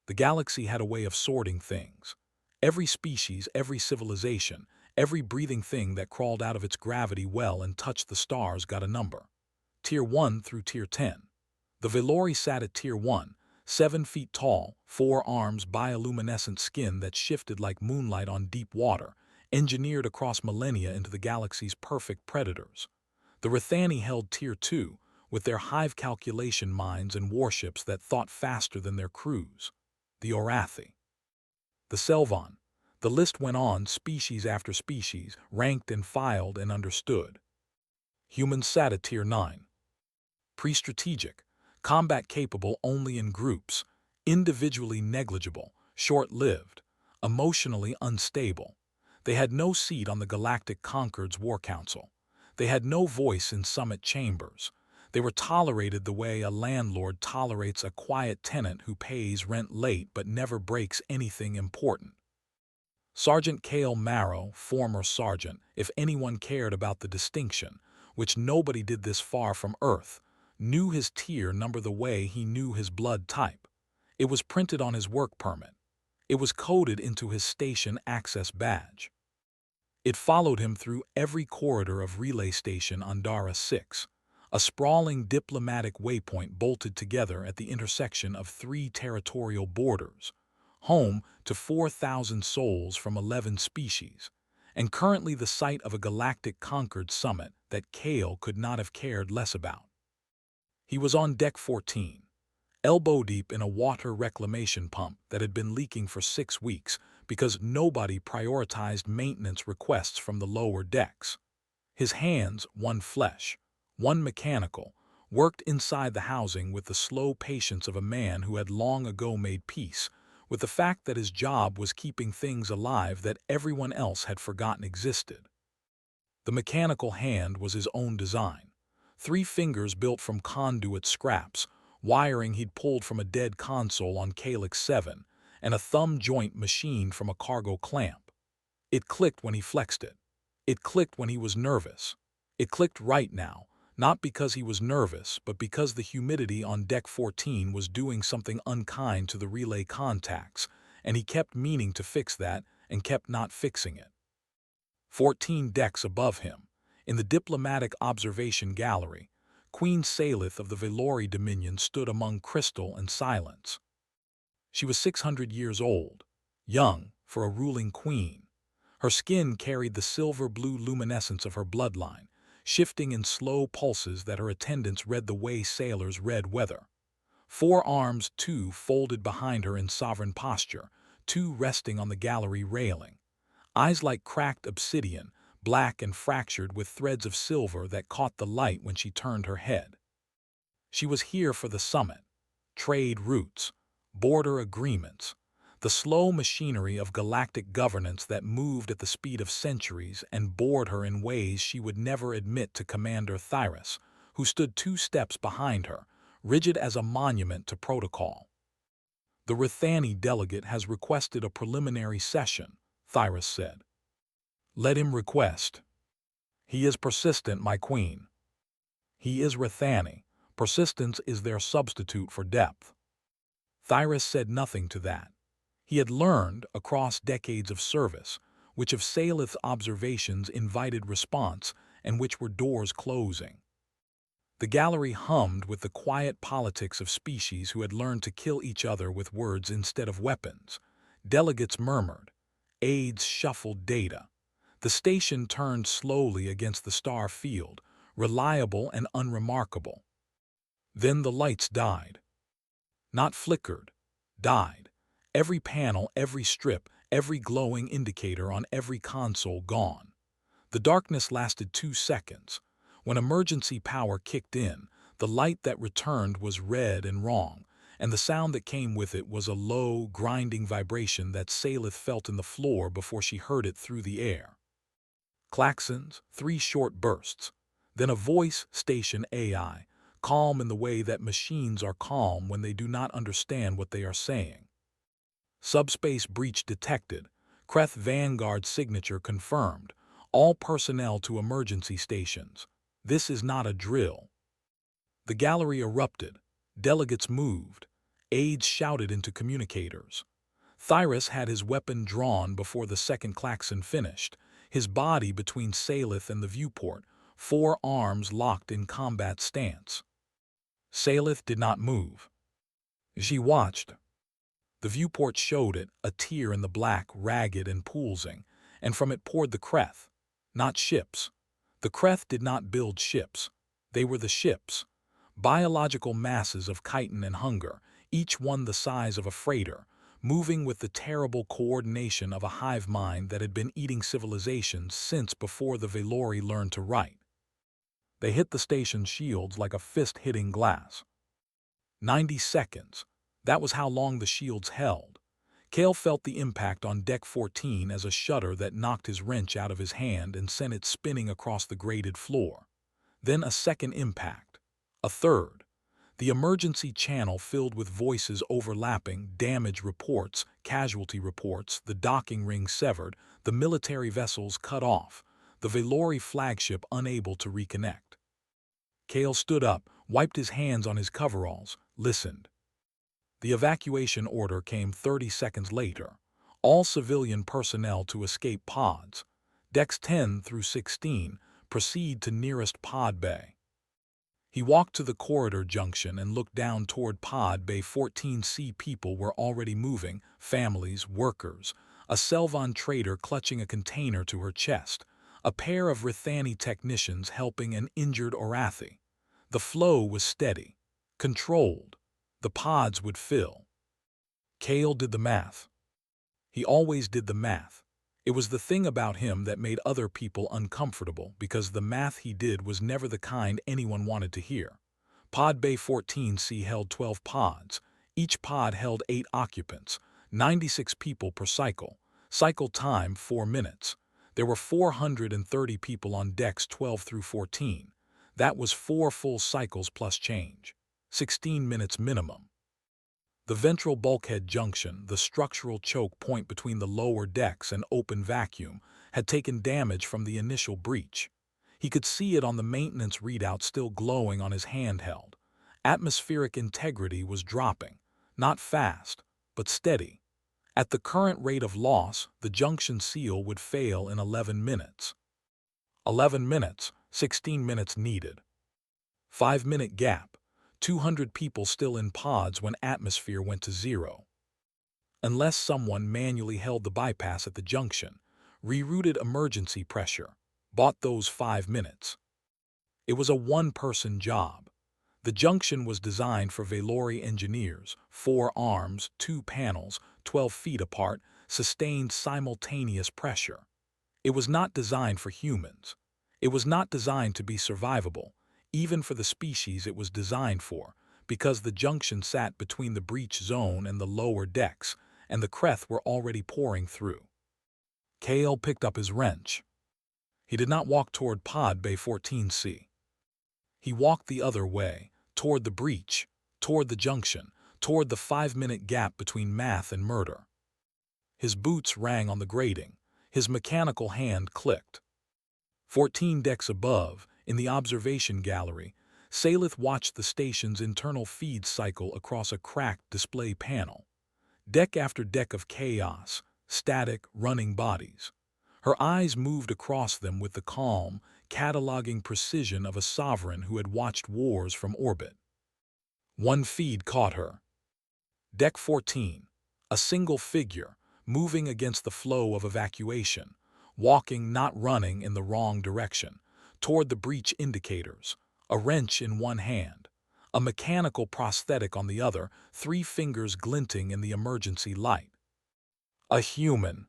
The galaxy had a way of sorting things. Every species, every civilization, every breathing thing that crawled out of its gravity well and touched the stars got a number. Tier 1 through Tier 10. The Velori sat at Tier 1, 7 feet tall, 4 arms, bioluminescent skin that shifted like moonlight on deep water, engineered across millennia into the galaxy's perfect predators. The Rithani held Tier 2, with their hive calculation minds and warships that thought faster than their crews. The Orathi. The Selvan. The list went on, species after species, ranked and filed and understood. Humans sat at Tier 9. Pre-strategic, combat-capable only in groups, individually negligible, short-lived, emotionally unstable. They had no seat on the Galactic Concord's War Council. They had no voice in summit chambers. They were tolerated the way a landlord tolerates a quiet tenant who pays rent late but never breaks anything important. Sergeant Cale Marrow, former sergeant, if anyone cared about the distinction, which nobody did this far from Earth, knew his tier number the way he knew his blood type. It was printed on his work permit. It was coded into his station access badge. It followed him through every corridor of Relay Station Andara 6, a sprawling diplomatic waypoint bolted together at the intersection of 3 territorial borders, home to 4,000 souls from 11 species, and currently the site of a galactic Concord summit that Kale could not have cared less about. He was on Deck 14, elbow-deep in a water reclamation pump that had been leaking for 6 weeks because nobody prioritized maintenance requests from the lower decks. His hands, one flesh, one mechanical, worked inside the housing with the slow patience of a man who had long ago made peace with the fact that his job was keeping things alive that everyone else had forgotten existed. The mechanical hand was his own design, 3 fingers built from conduit scraps, wiring he'd pulled from a dead console on Calyx 7, and a thumb joint machined from a cargo clamp. It clicked when he flexed it. It clicked when he was nervous. It clicked right now, not because he was nervous, but because the humidity on Deck 14 was doing something unkind to the relay contacts, and he kept meaning to fix that and kept not fixing it. 14 decks above him, in the diplomatic observation gallery, Queen Salith of the Velori Dominion stood among crystal and silence. She was 600 years old, young for a ruling queen. Her skin carried the silver-blue luminescence of her bloodline, shifting in slow pulses that her attendants read the way sailors read weather. 4 arms, 2 folded behind her in sovereign posture, 2 resting on the gallery railing. Eyes like cracked obsidian, black and fractured with threads of silver that caught the light when she turned her head. She was here for the summit, trade routes, border agreements, the slow machinery of galactic governance that moved at the speed of centuries and bored her in ways she would never admit to Commander Thyrus, who stood 2 steps behind her, rigid as a monument to protocol. The Rithani delegate has requested a preliminary session, Thyrus said. Let him request. He is persistent, my queen. He is Rithani. Persistence is their substitute for depth. Thyrus said nothing to that. He had learned, across decades of service, which of Salith's observations invited response and which were doors closing. The gallery hummed with the quiet politics of species who had learned to kill each other with words instead of weapons. Delegates murmured. Aides shuffled data. The station turned slowly against the star field, reliable and unremarkable. Then the lights died. Not flickered, died. Every panel, every strip, every glowing indicator on every console gone. The darkness lasted 2 seconds. When emergency power kicked in, the light that returned was red and wrong, and the sound that came with it was a low, grinding vibration that Salith felt in the floor before she heard it through the air. Klaxons, 3 short bursts. Then a voice, station AI, calm in the way that machines are calm when they do not understand what they are saying. Subspace breach detected. Kreth Vanguard's signature confirmed. All personnel to emergency stations. This is not a drill. The gallery erupted. Delegates moved. Aides shouted into communicators. Thyrus had his weapon drawn before the second klaxon finished, his body between Salith and the viewport, 4 arms locked in combat stance. Salith did not move. She watched. The viewport showed it, a tear in the black, ragged and pulsing, and from it poured the Kreth. Not ships. The Kreth did not build ships. They were the ships. Biological masses of chitin and hunger, each one the size of a freighter, moving with the terrible coordination of a hive mind that had been eating civilizations since before the Velori learned to write. They hit the station's shields like a fist hitting glass. 90 seconds. That was how long the shields held. Kale felt the impact on Deck 14 as a shudder that knocked his wrench out of his hand and sent it spinning across the grated floor. Then a second impact. A third. The emergency channel filled with voices overlapping, damage reports, casualty reports, the docking ring severed, the military vessels cut off, the Velori flagship unable to reconnect. Kale stood up, wiped his hands on his coveralls, listened. The evacuation order came 30 seconds later. All civilian personnel to escape pods. Decks 10 through 16, proceed to nearest pod bay. He walked to the corridor junction and looked down toward pod bay 14C. People were already moving, families, workers, a Selvon trader clutching a container to her chest, a pair of Rithani technicians helping an injured Orathi. The flow was steady, controlled. The pods would fill. Kale did the math. He always did the math. It was the thing about him that made other people uncomfortable because the math he did was never the kind anyone wanted to hear. Pod Bay 14C held 12 pods. Each pod held 8 occupants, 96 people per cycle. Cycle time 4 minutes. There were 430 people on decks 12 through 14. That was 4 full cycles plus change. 16 minutes minimum. The ventral bulkhead junction, the structural choke point between the lower decks and open vacuum, had taken damage from the initial breach. He could see it on the maintenance readout still glowing on his handheld. Atmospheric integrity was dropping, not fast, but steady. At the current rate of loss, the junction seal would fail in 11 minutes. 11 minutes, 16 minutes needed. 5-minute gap. 200 people still in pods when atmosphere went to 0. Unless someone manually held the bypass at the junction, rerouted emergency pressure, bought those 5 minutes. It was a one-person job. The junction was designed for Velori engineers, 4 arms, 2 panels, 12 feet apart, sustained simultaneous pressure. It was not designed for humans. It was not designed to be survivable, even for the species it was designed for, because the junction sat between the breach zone and the lower decks, and the Kreth were already pouring through. Kale picked up his wrench. He did not walk toward Pod Bay 14C. He walked the other way, toward the breach, toward the junction, toward the 5-minute gap between math and murder. His boots rang on the grating. His mechanical hand clicked. 14 decks above, in the observation gallery, Salith watched the station's internal feed cycle across a cracked display panel. Deck after deck of chaos, static, running bodies. Her eyes moved across them with the calm, cataloging precision of a sovereign who had watched wars from orbit. One feed caught her. Deck 14, a single figure, moving against the flow of evacuation, walking, not running, in the wrong direction, toward the breach indicators, a wrench in one hand, a mechanical prosthetic on the other, 3 fingers glinting in the emergency light. A human.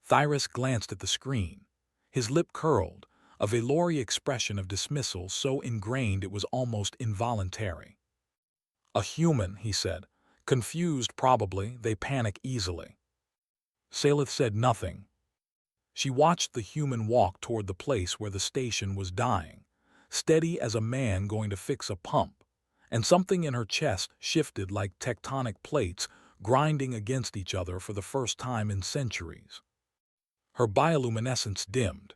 Thyrus glanced at the screen. His lip curled, a Velori expression of dismissal so ingrained it was almost involuntary. A human, he said. Confused, probably, they panic easily. Salith said nothing. She watched the human walk toward the place where the station was dying, steady as a man going to fix a pump, and something in her chest shifted like tectonic plates grinding against each other for the first time in centuries. Her bioluminescence dimmed.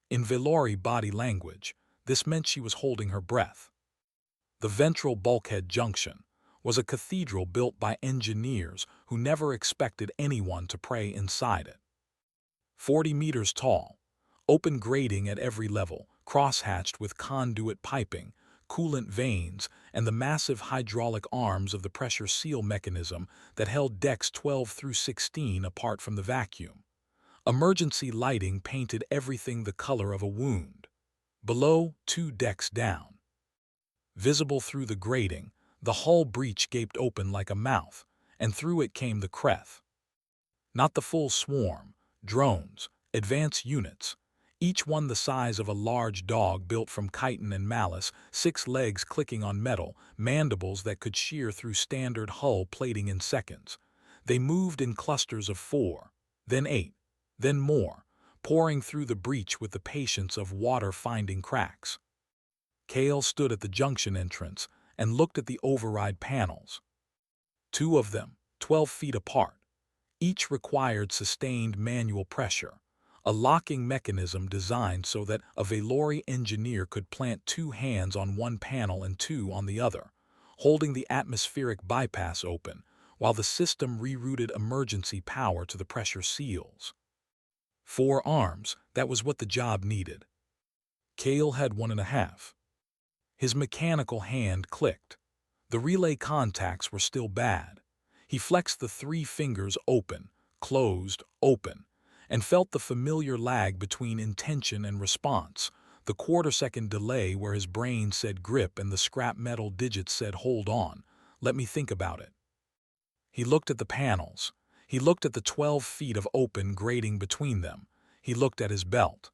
In Velori body language, this meant she was holding her breath. The ventral bulkhead junction, was a cathedral built by engineers who never expected anyone to pray inside it. 40 meters tall, open grating at every level, crosshatched with conduit piping, coolant vanes, and the massive hydraulic arms of the pressure seal mechanism that held decks 12 through 16 apart from the vacuum. Emergency lighting painted everything the color of a wound. Below, 2 decks down. Visible through the grating, the hull breach gaped open like a mouth, and through it came the Kreth. Not the full swarm, drones, advanced units, each one the size of a large dog built from chitin and malice, 6 legs clicking on metal, mandibles that could shear through standard hull plating in seconds. They moved in clusters of 4, then 8, then more, pouring through the breach with the patience of water finding cracks. Kale stood at the junction entrance and looked at the override panels. 2 of them, 12 feet apart. Each required sustained manual pressure, a locking mechanism designed so that a Valori engineer could plant 2 hands on one panel and 2 on the other, holding the atmospheric bypass open, while the system rerouted emergency power to the pressure seals. 4 arms, that was what the job needed. Kale had 1.5. His mechanical hand clicked. The relay contacts were still bad. He flexed the 3 fingers open, closed, open, and felt the familiar lag between intention and response, the quarter-second delay where his brain said grip and the scrap metal digits said hold on, let me think about it. He looked at the panels. He looked at the 12 feet of open grating between them. He looked at his belt.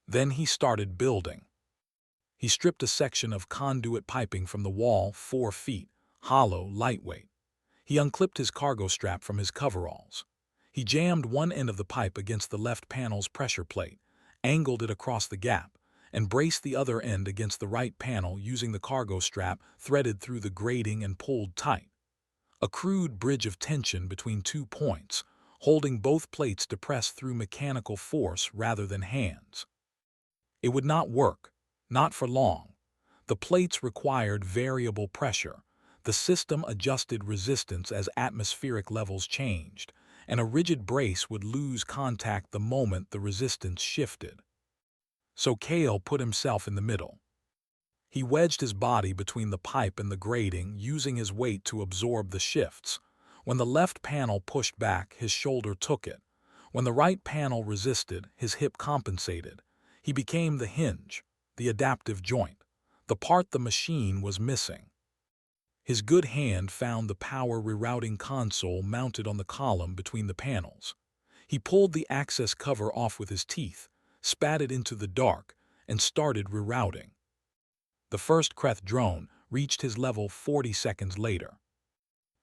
Then he started building. He stripped a section of conduit piping from the wall 4 feet, hollow, lightweight. He unclipped his cargo strap from his coveralls. He jammed one end of the pipe against the left panel's pressure plate, angled it across the gap, and braced the other end against the right panel using the cargo strap threaded through the grating and pulled tight. A crude bridge of tension between 2 points, holding both plates depressed through mechanical force rather than hands. It would not work, not for long. The plates required variable pressure. The system adjusted resistance as atmospheric levels changed, and a rigid brace would lose contact the moment the resistance shifted. So Kale put himself in the middle. He wedged his body between the pipe and the grating, using his weight to absorb the shifts. When the left panel pushed back, his shoulder took it. When the right panel resisted, his hip compensated. He became the hinge, the adaptive joint, the part the machine was missing. His good hand found the power rerouting console mounted on the column between the panels. He pulled the access cover off with his teeth, spat it into the dark, and started rerouting. The first Kreth drone reached his level 40 seconds later.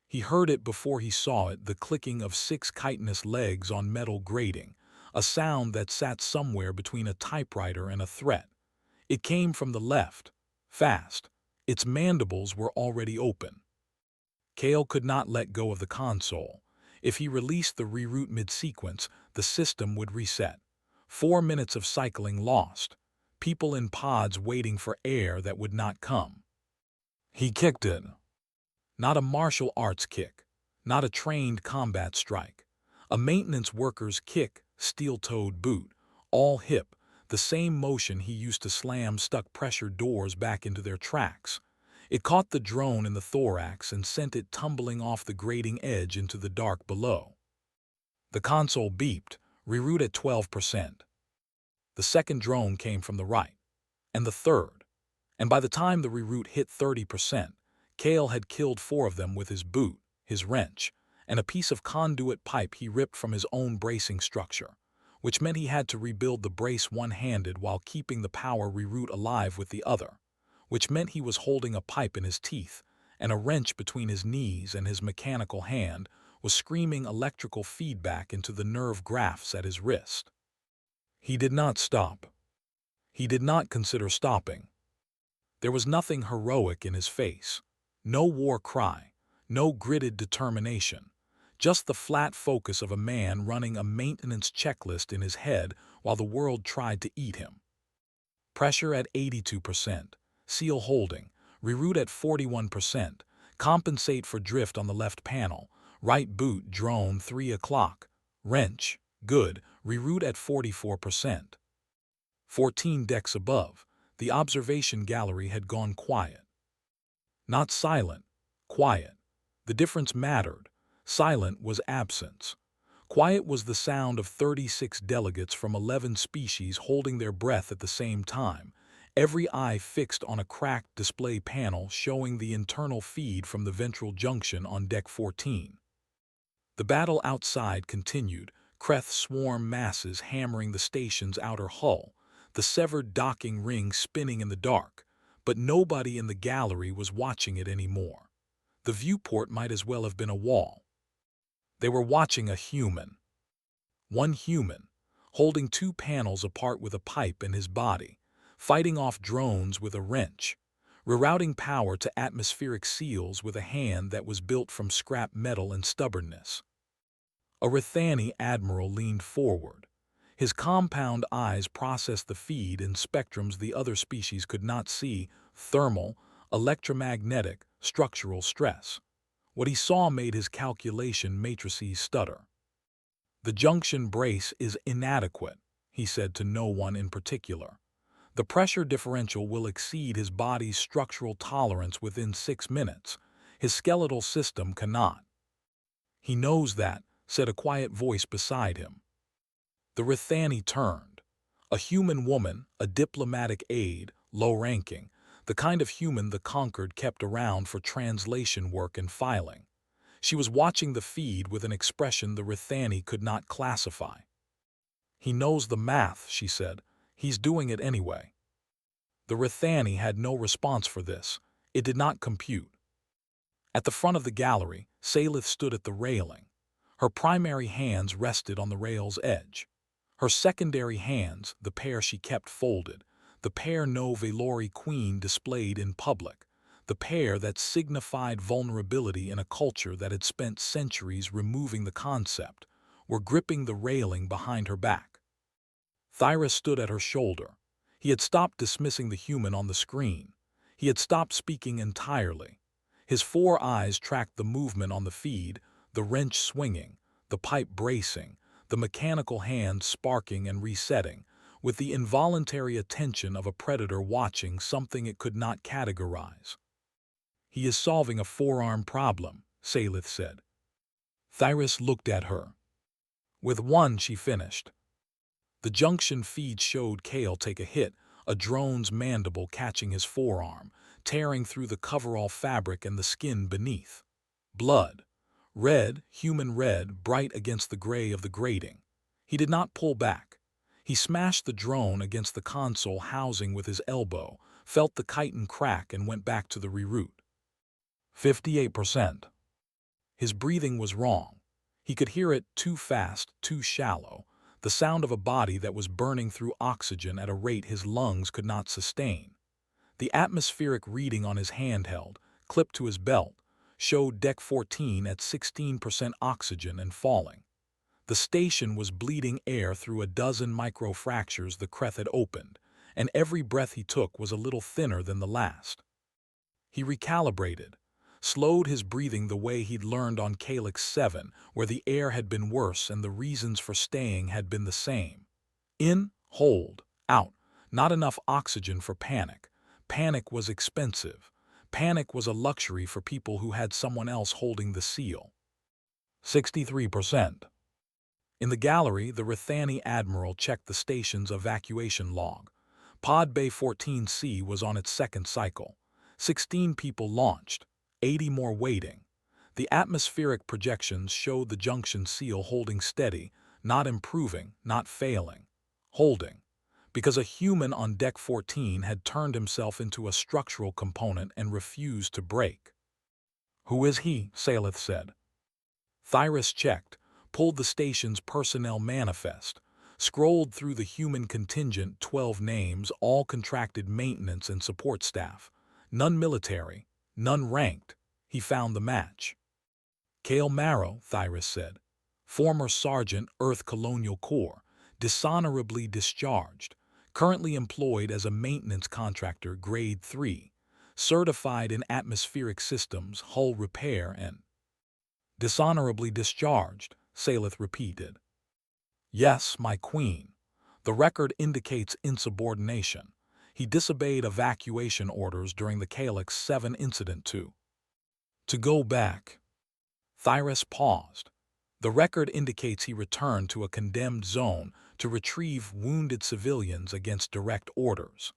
He heard it before he saw it, the clicking of 6 chitinous legs on metal grating, a sound that sat somewhere between a typewriter and a threat. It came from the left, fast. Its mandibles were already open. Kale could not let go of the console. If he released the reroute mid-sequence, the system would reset. 4 minutes of cycling lost. People in pods waiting for air that would not come. He kicked it. Not a martial arts kick. Not a trained combat strike. A maintenance worker's kick, steel-toed boot, all hip, the same motion he used to slam stuck pressure doors back into their tracks. It caught the drone in the thorax and sent it tumbling off the grating edge into the dark below. The console beeped, reroute at 12%. The second drone came from the right, and the third. And by the time the reroute hit 30%, Kale had killed 4 of them with his boot, his wrench, and a piece of conduit pipe he ripped from his own bracing structure, which meant he had to rebuild the brace one-handed while keeping the power reroute alive with the other, which meant he was holding a pipe in his teeth, and a wrench between his knees, and his mechanical hand was screaming electrical feedback into the nerve grafts at his wrist. He did not stop. He did not consider stopping. There was nothing heroic in his face. No war cry, no gritted determination. Just the flat focus of a man running a maintenance checklist in his head while the world tried to eat him. Pressure at 82%, seal holding, reroute at 41%, Compensate for drift on the left panel. Right boot drone 3 o'clock. Wrench, good, reroute at 44%. 14 decks above, the observation gallery had gone quiet. Not silent, quiet. The difference mattered. Silent was absence. Quiet was the sound of 36 delegates from 11 species holding their breath at the same time, every eye fixed on a cracked display panel showing the internal feed from the ventral junction on Deck 14. The battle outside continued, Kreth swarm masses hammering the station's outer hull, the severed docking ring spinning in the dark, but nobody in the gallery was watching it anymore. The viewport might as well have been a wall. They were watching a human. One human, holding two panels apart with a pipe in his body, fighting off drones with a wrench, rerouting power to atmospheric seals with a hand that was built from scrap metal and stubbornness. A Rithani admiral leaned forward. His compound eyes processed the feed in spectrums the other species could not see: thermal, electromagnetic, structural stress. What he saw made his calculation matrices stutter. "The junction brace is inadequate," he said to no one in particular. "The pressure differential will exceed his body's structural tolerance within 6 minutes. His skeletal system cannot." "He knows that," said a quiet voice beside him. The Rithani turned. A human woman, a diplomatic aide, low-ranking, the kind of human the Conquered kept around for translation work and filing. She was watching the feed with an expression the Rithani could not classify. "He knows the math," she said. "He's doing it anyway." The Rithani had no response for this. It did not compute. At the front of the gallery, Salith stood at the railing. Her primary hands rested on the rail's edge. Her secondary hands, the pair she kept folded, the pair no Velori queen displayed in public, the pair that signified vulnerability in a culture that had spent centuries removing the concept, were gripping the railing behind her back. Thyra stood at her shoulder. He had stopped dismissing the human on the screen. He had stopped speaking entirely. His 4 eyes tracked the movement on the feed, the wrench swinging, the pipe bracing, the mechanical hand sparking and resetting, with the involuntary attention of a predator watching something it could not categorize. "He is solving a forearm problem," Salith said. Thyris looked at her. "With one," she finished. The junction feed showed Kale take a hit, a drone's mandible catching his forearm, tearing through the coverall fabric and the skin beneath. Blood. Red, human red, bright against the gray of the grating. He did not pull back. He smashed the drone against the console housing with his elbow, felt the chitin crack and went back to the reroute. 58%. His breathing was wrong. He could hear it too fast, too shallow, the sound of a body that was burning through oxygen at a rate his lungs could not sustain. The atmospheric reading on his handheld, clipped to his belt, showed Deck 14 at 16% oxygen and falling. The station was bleeding air through a dozen microfractures the Kreth had opened, and every breath he took was a little thinner than the last. He recalibrated, slowed his breathing the way he'd learned on Calyx 7, where the air had been worse and the reasons for staying had been the same. In, hold, out, not enough oxygen for panic. Panic was expensive. Panic was a luxury for people who had someone else holding the seal. 63%. In the gallery, the Rithani admiral checked the station's evacuation log. Pod Bay 14C was on its second cycle. 16 people launched, 80 more waiting. The atmospheric projections showed the junction seal holding steady, not improving, not failing, holding. Because a human on Deck 14 had turned himself into a structural component and refused to break. "Who is he?" Salith said. Thyris checked, pulled the station's personnel manifest, scrolled through the human contingent 12 names, all contracted maintenance and support staff. None military, none ranked. He found the match. "Kale Marrow," Thyris said. "Former Sergeant, Earth Colonial Corps, dishonorably discharged. Currently employed as a maintenance contractor, grade 3. certified in atmospheric systems, hull repair, and dishonorably discharged, Salith repeated. Yes, my queen. The record indicates insubordination. He disobeyed evacuation orders during the Calyx 7 incident too. To go back. Thyrus paused. The record indicates he returned to a condemned zone to retrieve wounded civilians against direct orders.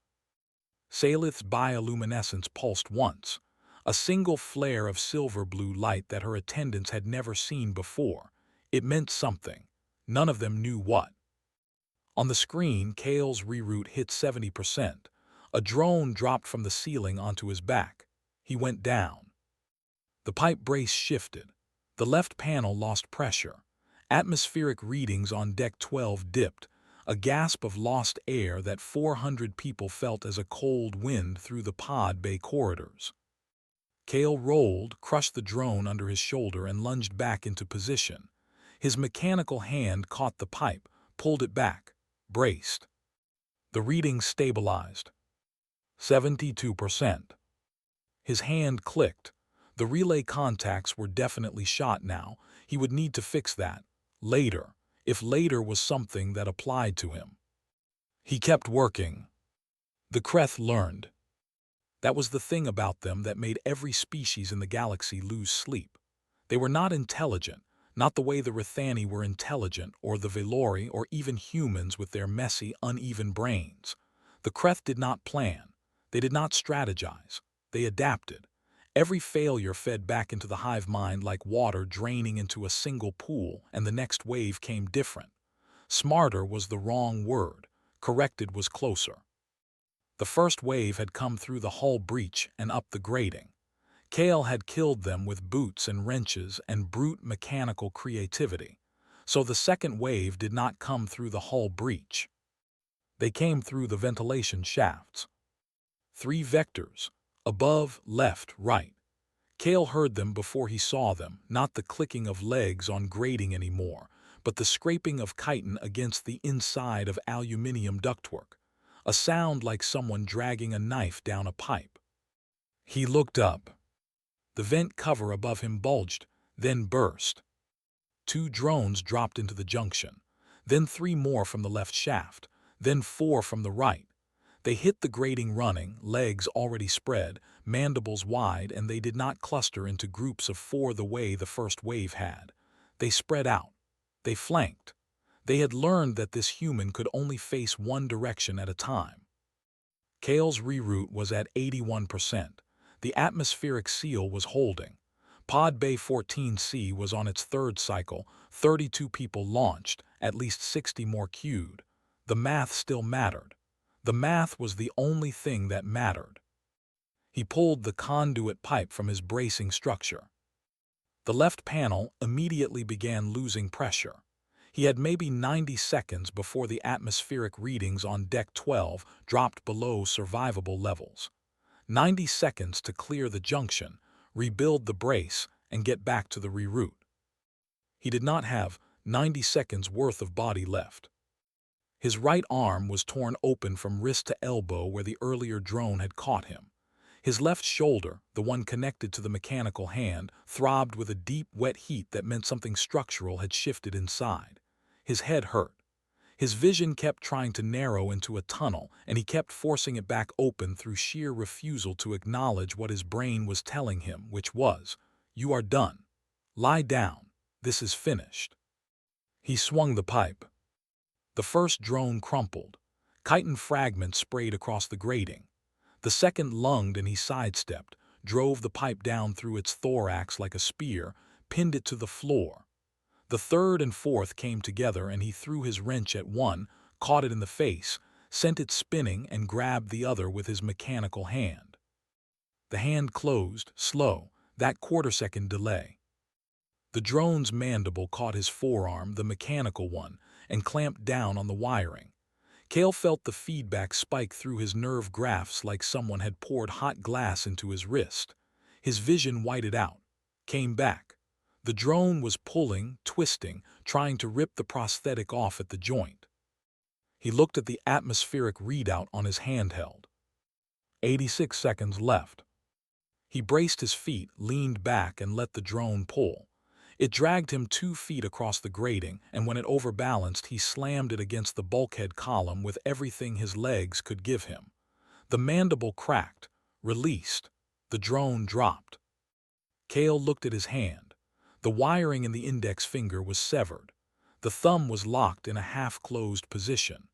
Salith's bioluminescence pulsed once, a single flare of silver-blue light that her attendants had never seen before. It meant something. None of them knew what. On the screen, Kale's reroute hit 70%. A drone dropped from the ceiling onto his back. He went down. The pipe brace shifted. The left panel lost pressure. Atmospheric readings on Deck 12 dipped, a gasp of lost air that 400 people felt as a cold wind through the pod bay corridors. Kale rolled, crushed the drone under his shoulder, and lunged back into position. His mechanical hand caught the pipe, pulled it back, braced. The readings stabilized. 72%. His hand clicked. The relay contacts were definitely shot now. He would need to fix that. Later, if later was something that applied to him. He kept working. The Kreth learned. That was the thing about them that made every species in the galaxy lose sleep. They were not intelligent, not the way the Rithani were intelligent, or the Velori, or even humans with their messy, uneven brains. The Kreth did not plan. They did not strategize. They adapted. Every failure fed back into the hive mind like water draining into a single pool, and the next wave came different. Smarter was the wrong word. Corrected was closer. The first wave had come through the hull breach and up the grating. Kale had killed them with boots and wrenches and brute mechanical creativity. So the second wave did not come through the hull breach. They came through the ventilation shafts. 3 vectors, above, left, right. Kale heard them before he saw them, not the clicking of legs on grating anymore, but the scraping of chitin against the inside of aluminium ductwork, a sound like someone dragging a knife down a pipe. He looked up. The vent cover above him bulged, then burst. 2 drones dropped into the junction, then 3 more from the left shaft, then 4 from the right. They hit the grating running, legs already spread, mandibles wide, and they did not cluster into groups of 4 the way the first wave had. They spread out. They flanked. They had learned that this human could only face one direction at a time. Kale's reroute was at 81%. The atmospheric seal was holding. Pod Bay 14C was on its 3rd cycle, 32 people launched, at least 60 more queued. The math still mattered. The math was the only thing that mattered. He pulled the conduit pipe from his bracing structure. The left panel immediately began losing pressure. He had maybe 90 seconds before the atmospheric readings on Deck 12 dropped below survivable levels. 90 seconds to clear the junction, rebuild the brace, and get back to the reroute. He did not have 90 seconds worth of body left. His right arm was torn open from wrist to elbow where the earlier drone had caught him. His left shoulder, the one connected to the mechanical hand, throbbed with a deep, wet heat that meant something structural had shifted inside. His head hurt. His vision kept trying to narrow into a tunnel, and he kept forcing it back open through sheer refusal to acknowledge what his brain was telling him, which was, "You are done. Lie down. This is finished." He swung the pipe. The first drone crumpled. Chitin fragments sprayed across the grating. The second lunged and he sidestepped, drove the pipe down through its thorax like a spear, pinned it to the floor. The third and fourth came together and he threw his wrench at one, caught it in the face, sent it spinning and grabbed the other with his mechanical hand. The hand closed, slow, that quarter-second delay. The drone's mandible caught his forearm, the mechanical one, and clamped down on the wiring. Kale felt the feedback spike through his nerve grafts like someone had poured hot glass into his wrist. His vision whited out, came back. The drone was pulling, twisting, trying to rip the prosthetic off at the joint. He looked at the atmospheric readout on his handheld. 86 seconds left. He braced his feet, leaned back, and let the drone pull. It dragged him 2 feet across the grating, and when it overbalanced, he slammed it against the bulkhead column with everything his legs could give him. The mandible cracked, released. The drone dropped. Cale looked at his hand. The wiring in the index finger was severed. The thumb was locked in a half-closed position.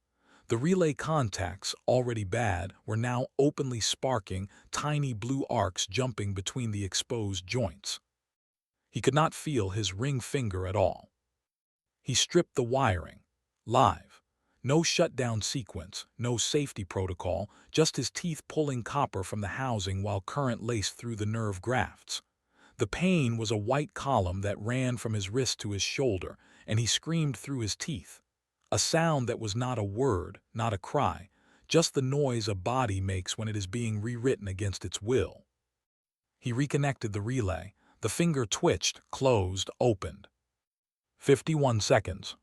The relay contacts, already bad, were now openly sparking, tiny blue arcs jumping between the exposed joints. He could not feel his ring finger at all. He stripped the wiring. Live. No shutdown sequence, no safety protocol, just his teeth pulling copper from the housing while current laced through the nerve grafts. The pain was a white column that ran from his wrist to his shoulder, and he screamed through his teeth. A sound that was not a word, not a cry, just the noise a body makes when it is being rewritten against its will. He reconnected the relay. The finger twitched, closed, opened. 51 seconds.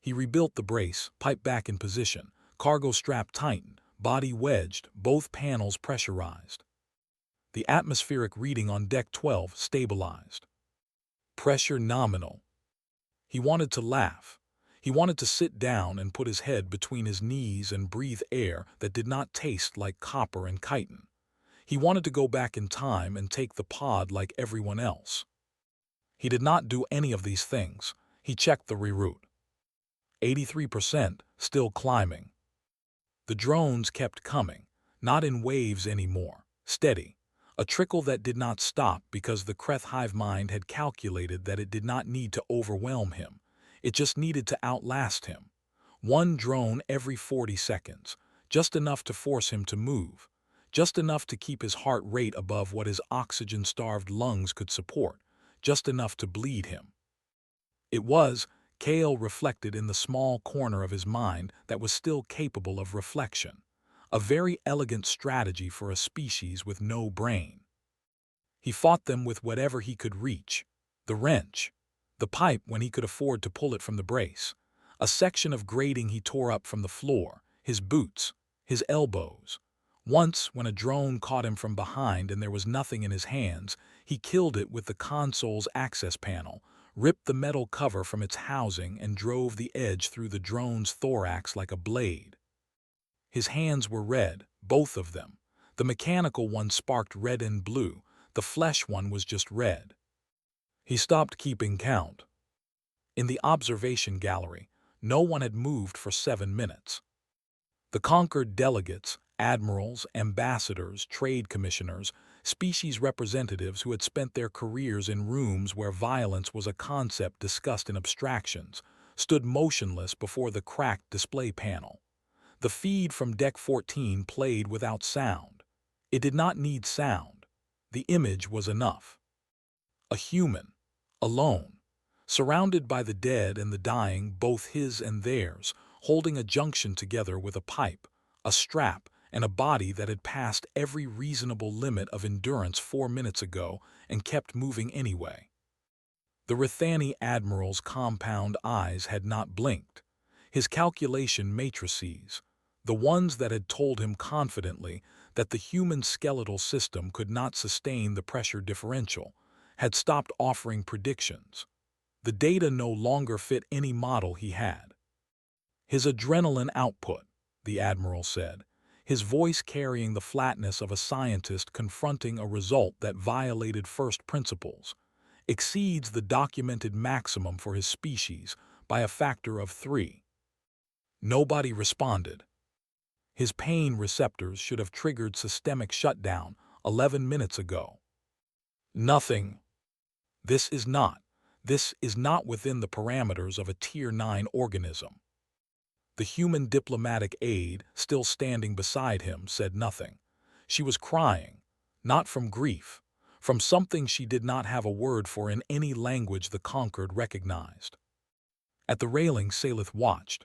He rebuilt the brace, pipe back in position, cargo strap tightened, body wedged, both panels pressurized. The atmospheric reading on deck 12 stabilized. Pressure nominal. He wanted to laugh. He wanted to sit down and put his head between his knees and breathe air that did not taste like copper and chitin. He wanted to go back in time and take the pod like everyone else. He did not do any of these things. He checked the reroute. 83%, still climbing. The drones kept coming, not in waves anymore, steady. A trickle that did not stop because the Kreth hive mind had calculated that it did not need to overwhelm him. It just needed to outlast him. One drone every 40 seconds, just enough to force him to move, just enough to keep his heart rate above what his oxygen-starved lungs could support, just enough to bleed him. It was, Cale reflected in the small corner of his mind that was still capable of reflection, a very elegant strategy for a species with no brain. He fought them with whatever he could reach, the wrench, the pipe when he could afford to pull it from the brace, a section of grating he tore up from the floor, his boots, his elbows. Once, when a drone caught him from behind and there was nothing in his hands, he killed it with the console's access panel, ripped the metal cover from its housing and drove the edge through the drone's thorax like a blade. His hands were red, both of them. The mechanical one sparked red and blue, the flesh one was just red. He stopped keeping count. In the observation gallery, no one had moved for 7 minutes. The conquered delegates, admirals, ambassadors, trade commissioners, species representatives who had spent their careers in rooms where violence was a concept discussed in abstractions, stood motionless before the cracked display panel. The feed from Deck 14 played without sound. It did not need sound. The image was enough. A human, alone, surrounded by the dead and the dying, both his and theirs, holding a junction together with a pipe, a strap, and a body that had passed every reasonable limit of endurance 4 minutes ago and kept moving anyway. The Rithani admiral's compound eyes had not blinked. His calculation matrices, the ones that had told him confidently that the human skeletal system could not sustain the pressure differential, had stopped offering predictions. The data no longer fit any model he had. His adrenaline output, the admiral said, his voice carrying the flatness of a scientist confronting a result that violated first principles, exceeds the documented maximum for his species by a factor of 3. Nobody responded. His pain receptors should have triggered systemic shutdown 11 minutes ago. Nothing. This is not within the parameters of a Tier 9 organism. The human diplomatic aide, still standing beside him, said nothing. She was crying, not from grief, from something she did not have a word for in any language the conquered recognized. At the railing, Salith watched.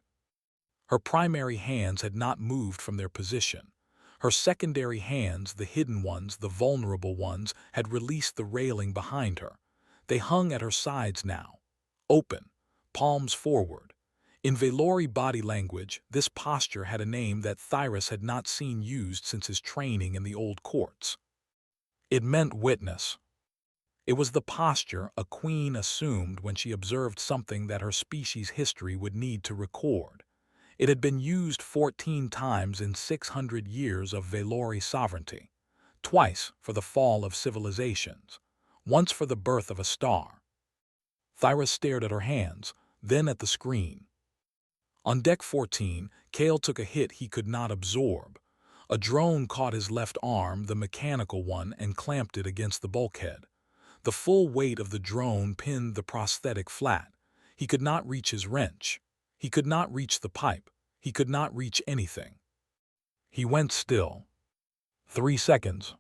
Her primary hands had not moved from their position. Her secondary hands, the hidden ones, the vulnerable ones, had released the railing behind her. They hung at her sides now, open, palms forward. In Valori body language, this posture had a name that Thyrus had not seen used since his training in the old courts. It meant witness. It was the posture a queen assumed when she observed something that her species' history would need to record. It had been used 14 times in 600 years of Velori sovereignty, twice for the fall of civilizations, once for the birth of a star. Thyra stared at her hands, then at the screen. On deck 14, Kale took a hit he could not absorb. A drone caught his left arm, the mechanical one, and clamped it against the bulkhead. The full weight of the drone pinned the prosthetic flat. He could not reach his wrench. He could not reach the pipe. He could not reach anything. He went still. 3 seconds.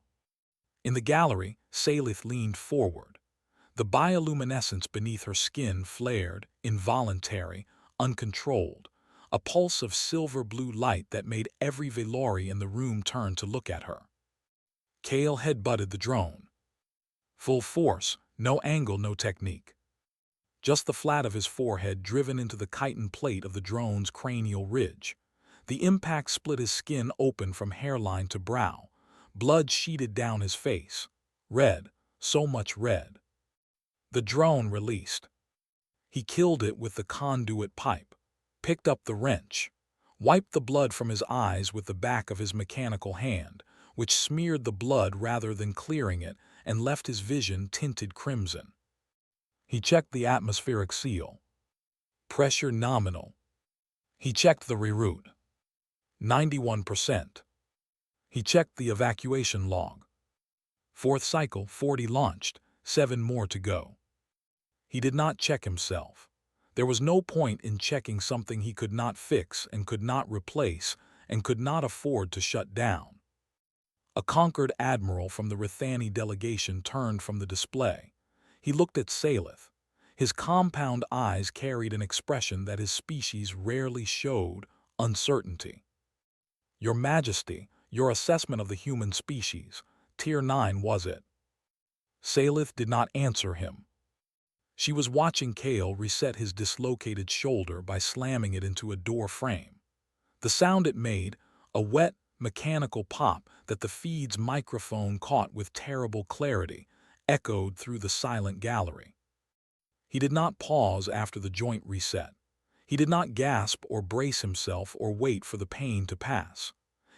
In the gallery, Salith leaned forward. The bioluminescence beneath her skin flared, involuntary, uncontrolled, a pulse of silver-blue light that made every Velori in the room turn to look at her. Kale headbutted the drone. Full force, no angle, no technique. Just the flat of his forehead driven into the chitin plate of the drone's cranial ridge. The impact split his skin open from hairline to brow. Blood sheeted down his face. Red, so much red. The drone released. He killed it with the conduit pipe, picked up the wrench, wiped the blood from his eyes with the back of his mechanical hand, which smeared the blood rather than clearing it and left his vision tinted crimson. He checked the atmospheric seal. Pressure nominal. He checked the reroute. 91%. He checked the evacuation log. 4th cycle, 40 launched, 7 more to go. He did not check himself. There was no point in checking something he could not fix and could not replace and could not afford to shut down. A conquered admiral from the Rithani delegation turned from the display. He looked at Salith. His compound eyes carried an expression that his species rarely showed: uncertainty. Your Majesty, your assessment of the human species, Tier 9 was it? Salith did not answer him. She was watching Kale reset his dislocated shoulder by slamming it into a door frame. The sound it made, a wet, mechanical pop that the feed's microphone caught with terrible clarity, echoed through the silent gallery. He did not pause after the joint reset. He did not gasp or brace himself or wait for the pain to pass.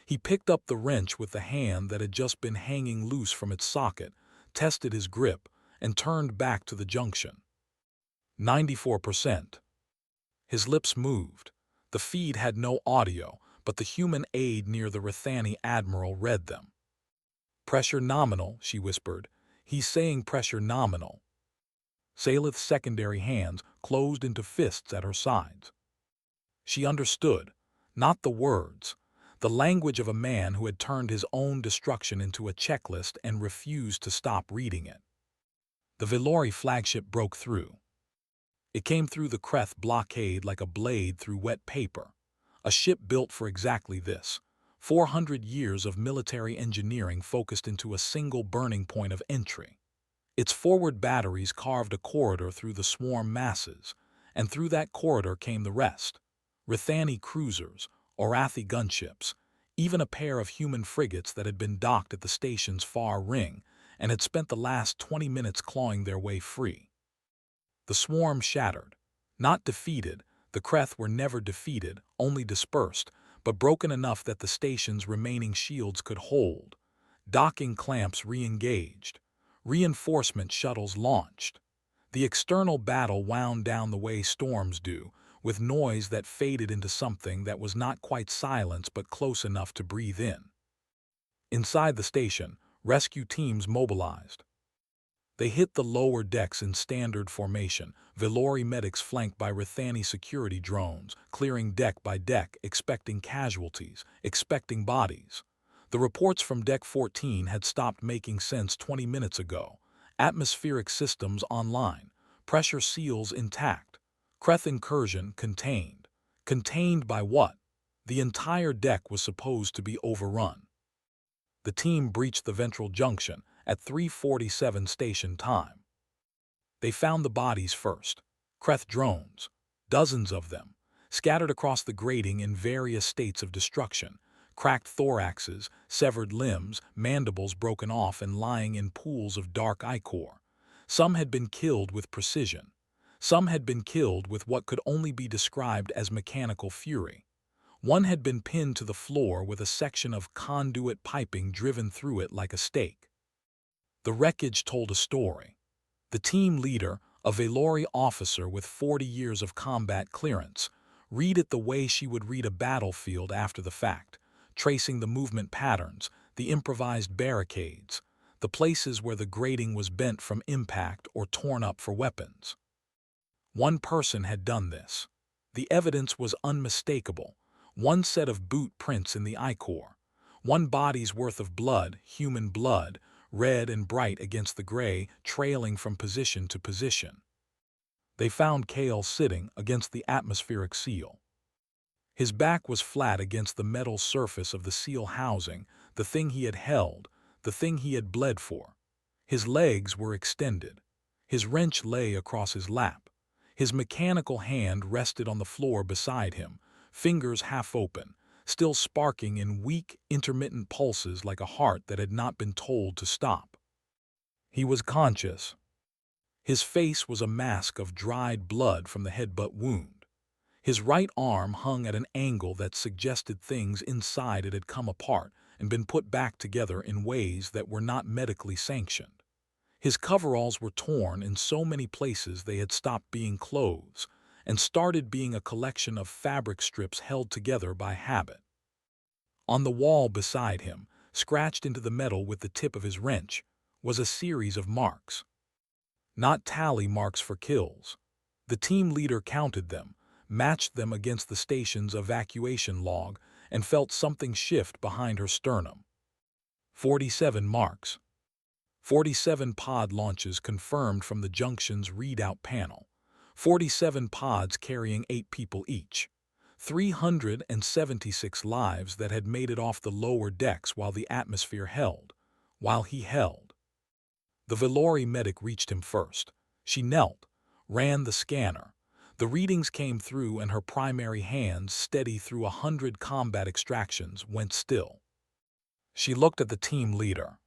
He picked up the wrench with the hand that had just been hanging loose from its socket, tested his grip, and turned back to the junction. 94%. His lips moved. The feed had no audio, but the human aide near the Rithani admiral read them. Pressure nominal, she whispered. He's saying pressure nominal. Salith's secondary hands closed into fists at her sides. She understood, not the words, the language of a man who had turned his own destruction into a checklist and refused to stop reading it. The Velori flagship broke through. It came through the Kreth blockade like a blade through wet paper, a ship built for exactly this. 400 years of military engineering focused into a single burning point of entry. Its forward batteries carved a corridor through the swarm masses, and through that corridor came the rest. Rithani cruisers, Orathi gunships, even a pair of human frigates that had been docked at the station's far ring and had spent the last 20 minutes clawing their way free. The swarm shattered. Not defeated, the Kreth were never defeated, only dispersed, but broken enough that the station's remaining shields could hold. Docking clamps re-engaged. Reinforcement shuttles launched. The external battle wound down the way storms do, with noise that faded into something that was not quite silence but close enough to breathe in. Inside the station, rescue teams mobilized. They hit the lower decks in standard formation, Velori medics flanked by Rithani security drones, clearing deck by deck, expecting casualties, expecting bodies. The reports from Deck 14 had stopped making sense 20 minutes ago. Atmospheric systems online, pressure seals intact, Kreth incursion contained. Contained by what? The entire deck was supposed to be overrun. The team breached the ventral junction at 3:47 station time. They found the bodies first. Kreth drones, dozens of them, scattered across the grating in various states of destruction. cracked thoraxes, severed limbs, mandibles broken off and lying in pools of dark ichor. Some had been killed with precision. Some had been killed with what could only be described as mechanical fury. One had been pinned to the floor with a section of conduit piping driven through it like a stake. The wreckage told a story. The team leader, a Valori officer with 40 years of combat clearance, read it the way she would read a battlefield after the fact, tracing the movement patterns, the improvised barricades, the places where the grating was bent from impact or torn up for weapons. One person had done this. The evidence was unmistakable. One set of boot prints in the ichor. One body's worth of blood, human blood, red and bright against the gray, trailing from position to position. They found Kale sitting against the atmospheric seal. His back was flat against the metal surface of the seal housing, the thing he had held, the thing he had bled for. His legs were extended. His wrench lay across his lap. His mechanical hand rested on the floor beside him, fingers half open, still sparking in weak, intermittent pulses like a heart that had not been told to stop. He was conscious. His face was a mask of dried blood from the headbutt wound. His right arm hung at an angle that suggested things inside it had come apart and been put back together in ways that were not medically sanctioned. His coveralls were torn in so many places they had stopped being clothes and started being a collection of fabric strips held together by habit. On the wall beside him, scratched into the metal with the tip of his wrench, was a series of marks. Not tally marks for kills. The team leader counted them, matched them against the station's evacuation log, and felt something shift behind her sternum. 47 marks. 47 pod launches confirmed from the junction's readout panel. 47 pods carrying 8 people each. 376 lives that had made it off the lower decks while the atmosphere held, while he held. The Valori medic reached him first. She knelt, ran the scanner. The readings came through and her primary hands, steady through 100 combat extractions, went still. She looked at the team leader.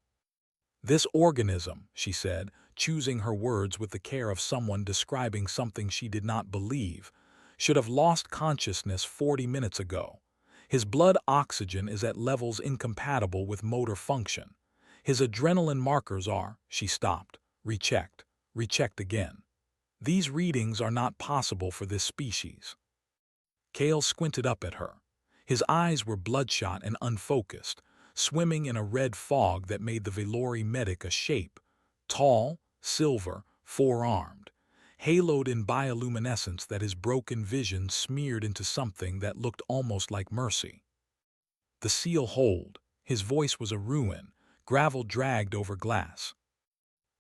"This organism," she said, choosing her words with the care of someone describing something she did not believe, "should have lost consciousness 40 minutes ago. His blood oxygen is at levels incompatible with motor function. His adrenaline markers are," she stopped, rechecked again. "These readings are not possible for this species." Kale squinted up at her. His eyes were bloodshot and unfocused, swimming in a red fog that made the Valori medic a shape, tall, silver, four-armed, haloed in bioluminescence that his broken vision smeared into something that looked almost like mercy. The seal hold. His voice was a ruin, gravel dragged over glass.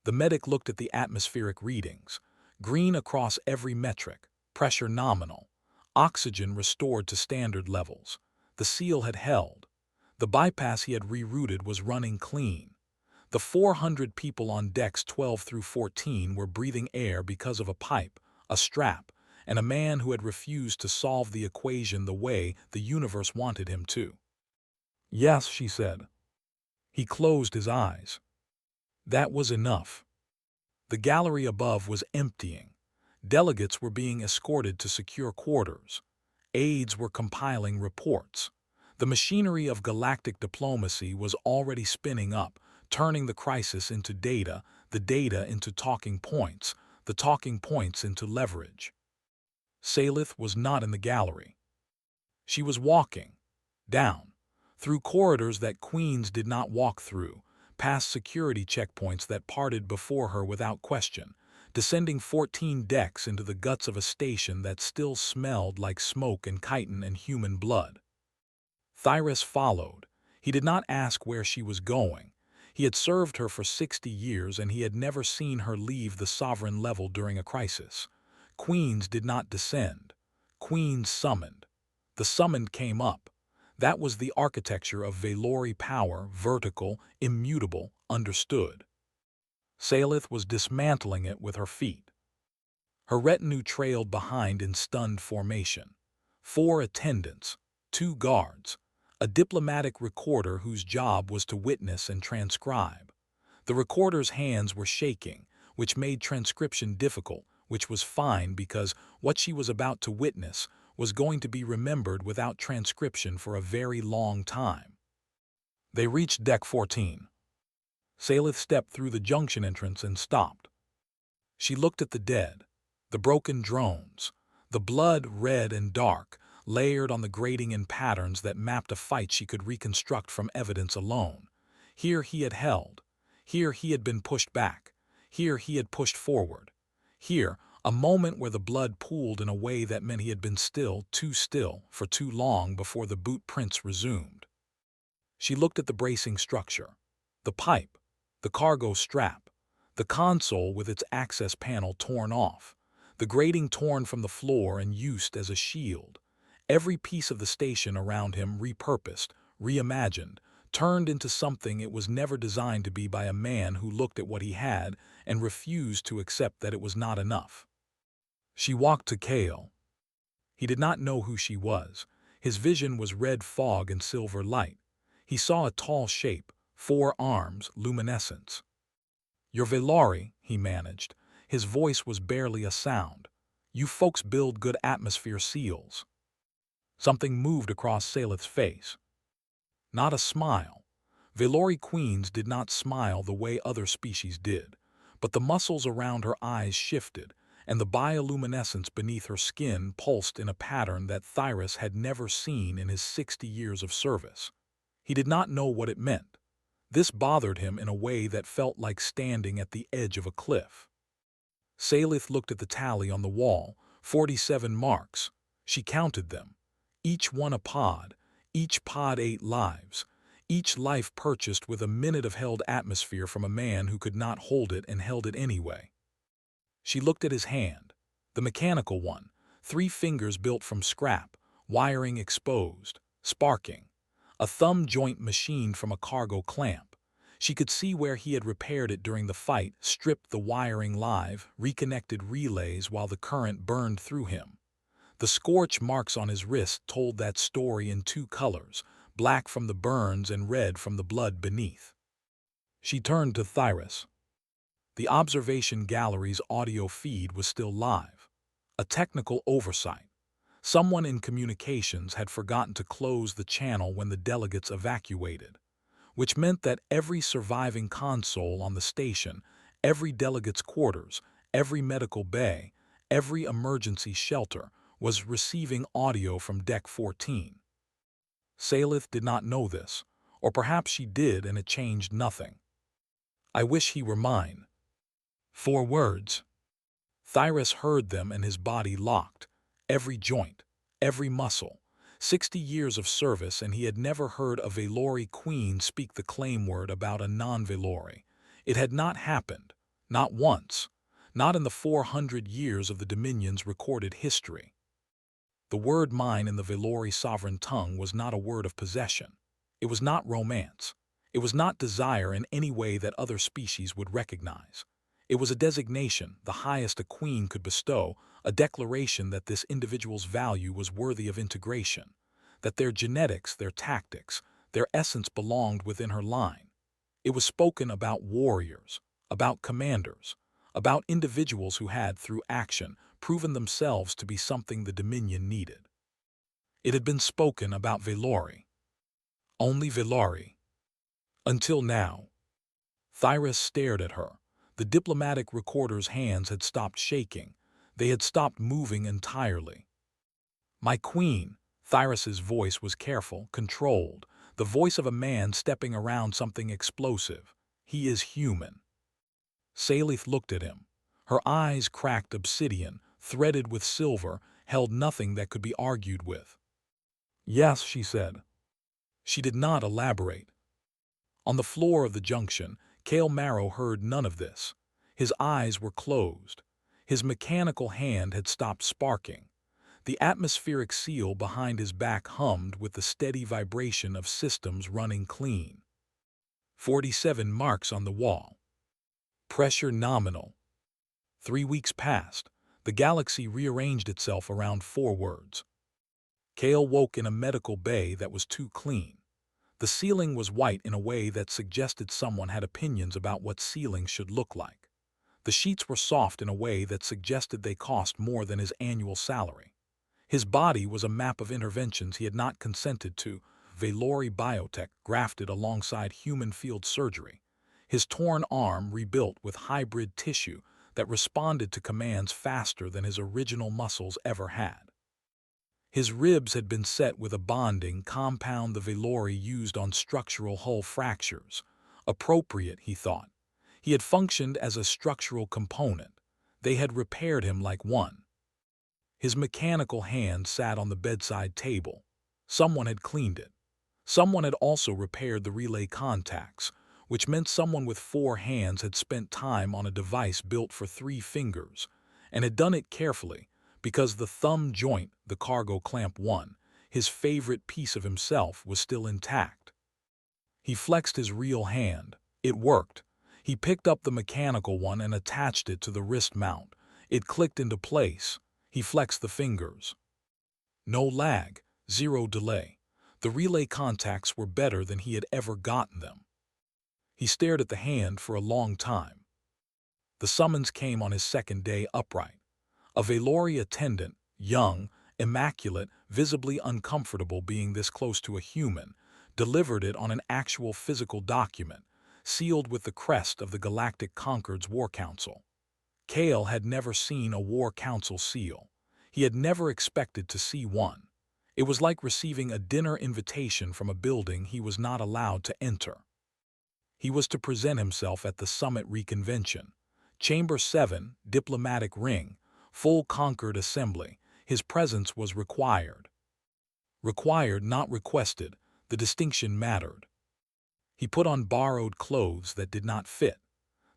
The medic looked at the atmospheric readings, green across every metric, pressure nominal, oxygen restored to standard levels. The seal had held. The bypass he had rerouted was running clean. The 400 people on decks 12 through 14 were breathing air because of a pipe, a strap, and a man who had refused to solve the equation the way the universe wanted him to. "Yes," she said. He closed his eyes. That was enough. The gallery above was emptying. Delegates were being escorted to secure quarters. Aides were compiling reports. The machinery of galactic diplomacy was already spinning up, turning the crisis into data, the data into talking points, the talking points into leverage. Salith was not in the gallery. She was walking, down, through corridors that queens did not walk through, past security checkpoints that parted before her without question, descending 14 decks into the guts of a station that still smelled like smoke and chitin and human blood. Thyrus followed. He did not ask where she was going. He had served her for 60 years and he had never seen her leave the sovereign level during a crisis. Queens did not descend. Queens summoned. The summoned came up. That was the architecture of Valori power, vertical, immutable, understood. Salith was dismantling it with her feet. Her retinue trailed behind in stunned formation. 4 attendants, 2 guards, a diplomatic recorder whose job was to witness and transcribe. The recorder's hands were shaking, which made transcription difficult, which was fine because what she was about to witness was going to be remembered without transcription for a very long time. They reached Deck 14. Salith stepped through the junction entrance and stopped. She looked at the dead, the broken drones, the blood red and dark, layered on the grating in patterns that mapped a fight she could reconstruct from evidence alone. Here he had held. Here he had been pushed back. Here he had pushed forward. Here, a moment where the blood pooled in a way that meant he had been still, for too long before the boot prints resumed. She looked at the bracing structure, the pipe, the cargo strap, the console with its access panel torn off, the grating torn from the floor and used as a shield. Every piece of the station around him repurposed, reimagined, turned into something it was never designed to be by a man who looked at what he had and refused to accept that it was not enough. She walked to Kale. He did not know who she was. His vision was red fog and silver light. He saw a tall shape, 4 arms, luminescence. "You're Velari," he managed. His voice was barely a sound. "You folks build good atmosphere seals." Something moved across Salith's face. Not a smile. Velari queens did not smile the way other species did, but the muscles around her eyes shifted, and the bioluminescence beneath her skin pulsed in a pattern that Thyrus had never seen in his 60 years of service. He did not know what it meant. This bothered him in a way that felt like standing at the edge of a cliff. Salith looked at the tally on the wall, 47 marks. She counted them. Each one a pod, each pod 8 lives, each life purchased with a minute of held atmosphere from a man who could not hold it and held it anyway. She looked at his hand, the mechanical one, 3 fingers built from scrap, wiring exposed, sparking. A thumb joint machined from a cargo clamp. She could see where he had repaired it during the fight, stripped the wiring live, reconnected relays while the current burned through him. The scorch marks on his wrist told that story in 2 colors, black from the burns and red from the blood beneath. She turned to Thyrus. The observation gallery's audio feed was still live. A technical oversight. Someone in communications had forgotten to close the channel when the delegates evacuated, which meant that every surviving console on the station, every delegate's quarters, every medical bay, every emergency shelter was receiving audio from Deck 14. Salith did not know this, or perhaps she did and it changed nothing. "I wish he were mine." 4 words. Thyrus heard them and his body locked. Every joint, every muscle. 60 years of service and he had never heard a Velari queen speak the claim word about a non-Velari. It had not happened, not once, not in the 400 years of the Dominion's recorded history. The word mine in the Velari sovereign tongue was not a word of possession. It was not romance. It was not desire in any way that other species would recognize. It was a designation, the highest a queen could bestow, a declaration that this individual's value was worthy of integration, that their genetics, their tactics, their essence belonged within her line. It was spoken about warriors, about commanders, about individuals who had, through action, proven themselves to be something the Dominion needed. It had been spoken about Velari. Only Velari. Until now. Thyrus stared at her. The diplomatic recorder's hands had stopped shaking. They had stopped moving entirely. "My queen," Thyrus's voice was careful, controlled, the voice of a man stepping around something explosive. "He is human." Salith looked at him. Her eyes, cracked obsidian, threaded with silver, held nothing that could be argued with. "Yes," she said. She did not elaborate. On the floor of the junction, Kale Marrow heard none of this. His eyes were closed. His mechanical hand had stopped sparking. The atmospheric seal behind his back hummed with the steady vibration of systems running clean. 47 marks on the wall. Pressure nominal. 3 weeks passed. The galaxy rearranged itself around 4 words. Kale woke in a medical bay that was too clean. The ceiling was white in a way that suggested someone had opinions about what ceilings should look like. The sheets were soft in a way that suggested they cost more than his annual salary. His body was a map of interventions he had not consented to, Valori biotech grafted alongside human field surgery. His torn arm rebuilt with hybrid tissue that responded to commands faster than his original muscles ever had. His ribs had been set with a bonding compound the Valori used on structural hull fractures. Appropriate, he thought. He had functioned as a structural component. They had repaired him like one. His mechanical hand sat on the bedside table. Someone had cleaned it. Someone had also repaired the relay contacts, which meant someone with 4 hands had spent time on a device built for 3 fingers, and had done it carefully, because the thumb joint, the cargo clamp 1, his favorite piece of himself, was still intact. He flexed his real hand. It worked. He picked up the mechanical one and attached it to the wrist mount. It clicked into place. He flexed the fingers. No lag, 0 delay. The relay contacts were better than he had ever gotten them. He stared at the hand for a long time. The summons came on his second day upright. A Valori attendant, young, immaculate, visibly uncomfortable being this close to a human, delivered it on an actual physical document, sealed with the crest of the Galactic Concord's War Council. Kale had never seen a War Council seal. He had never expected to see one. It was like receiving a dinner invitation from a building he was not allowed to enter. He was to present himself at the Summit Reconvention. Chamber 7, Diplomatic Ring, full Concord Assembly. His presence was required. Required, not requested. The distinction mattered. He put on borrowed clothes that did not fit.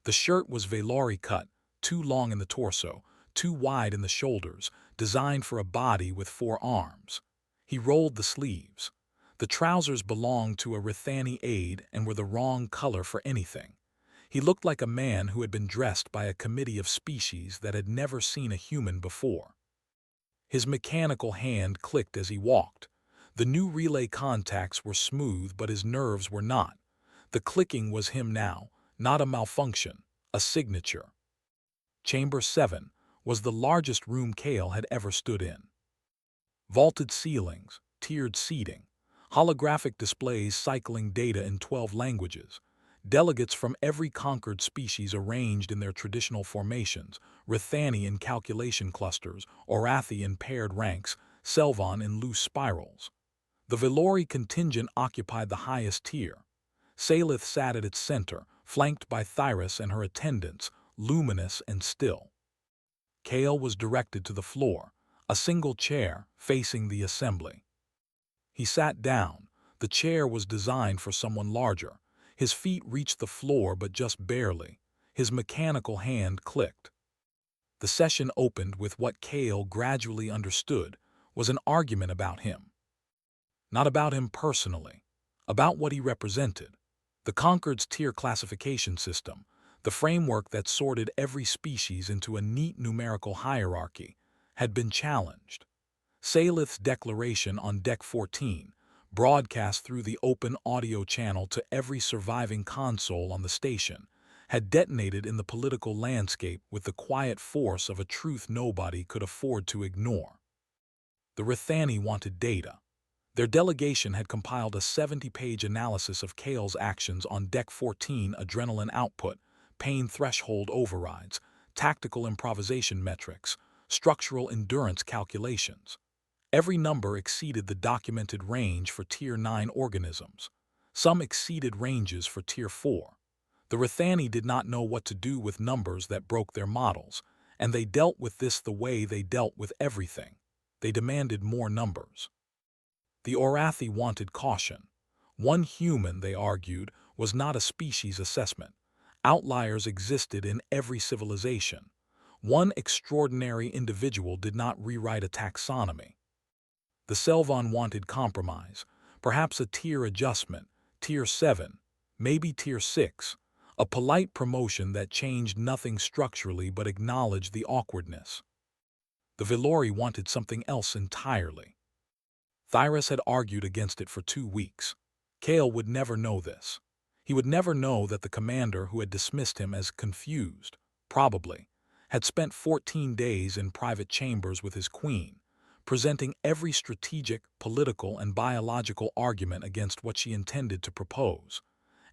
The shirt was Valori cut, too long in the torso, too wide in the shoulders, designed for a body with 4 arms. He rolled the sleeves. The trousers belonged to a Rithani aide and were the wrong color for anything. He looked like a man who had been dressed by a committee of species that had never seen a human before. His mechanical hand clicked as he walked. The new relay contacts were smooth, but his nerves were not. The clicking was him now, not a malfunction, a signature. Chamber 7 was the largest room Kale had ever stood in. Vaulted ceilings, tiered seating, holographic displays cycling data in 12 languages, delegates from every conquered species arranged in their traditional formations, Rithani in calculation clusters, Orathi in paired ranks, Selvon in loose spirals. The Valori contingent occupied the highest tier. Salith sat at its center, flanked by Thyrus and her attendants, luminous and still. Kale was directed to the floor, a single chair facing the assembly. He sat down. The chair was designed for someone larger. His feet reached the floor, but just barely. His mechanical hand clicked. The session opened with what Kale gradually understood was an argument about him. Not about him personally, about what he represented. The Concord's tier classification system, the framework that sorted every species into a neat numerical hierarchy, had been challenged. Salith's declaration on Deck 14, broadcast through the open audio channel to every surviving console on the station, had detonated in the political landscape with the quiet force of a truth nobody could afford to ignore. The Rithani wanted data. Their delegation had compiled a 70-page analysis of Kale's actions on Deck 14, adrenaline output, pain threshold overrides, tactical improvisation metrics, structural endurance calculations. Every number exceeded the documented range for Tier 9 organisms. Some exceeded ranges for Tier 4. The Rithani did not know what to do with numbers that broke their models, and they dealt with this the way they dealt with everything. They demanded more numbers. The Orathi wanted caution. One human, they argued, was not a species assessment. Outliers existed in every civilization. One extraordinary individual did not rewrite a taxonomy. The Selvon wanted compromise, perhaps a tier adjustment, Tier 7, maybe Tier 6, a polite promotion that changed nothing structurally but acknowledged the awkwardness. The Valori wanted something else entirely. Thyrus had argued against it for 2 weeks. Kale would never know this. He would never know that the commander who had dismissed him as confused, probably, had spent 14 days in private chambers with his queen, presenting every strategic, political, and biological argument against what she intended to propose,